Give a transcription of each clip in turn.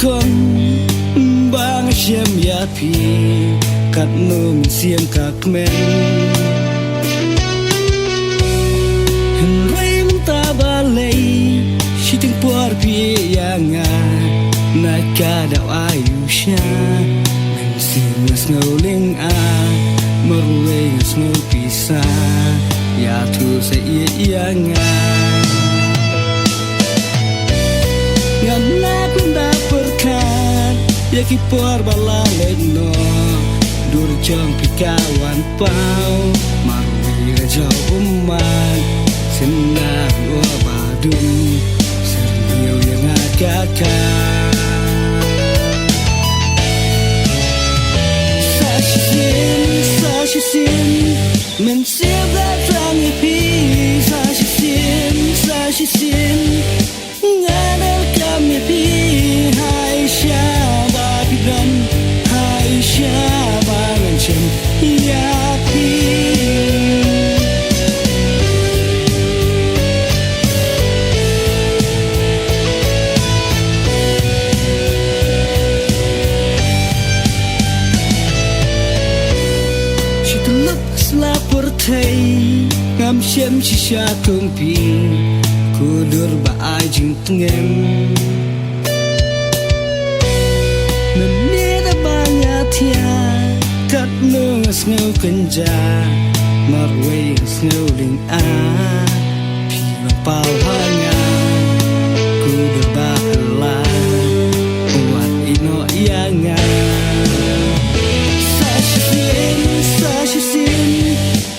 con bang xiêm ya pi cắt nôm xiêm các men hình rem ta ba lei si ting puar pi ya nga na ka dau ayu sha men sim ngas ngoling a merwe ngas ngo pisa ya tu se ya nga ngam na kun da perkan ya ki por bala leno dur jang pikawan pau marwi rajau umat sena wa badum serniu yang agakkan sa sin men siap datang ipi sa sin ngadal kami pi hai syaba pidran hai syaba ngancem ya pi lapor thei ngam shem shisha tung pi kudur ba ai jing tngem menira banya thia kat nung sneu kenja marwe sneu ling a pi ma pau hanga kudur ba la wat ino yanga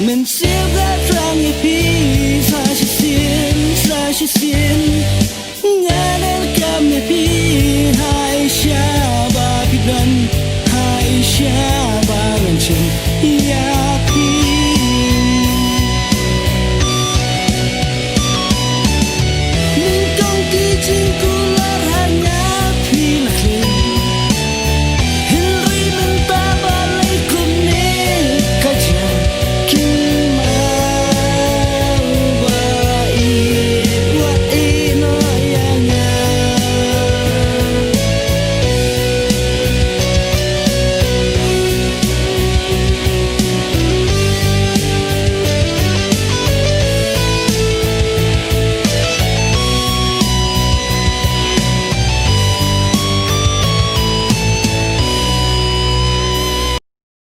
men siap datang ipi sa sin ngadal kami pi hai syaba pidran hai syaba ngancem ya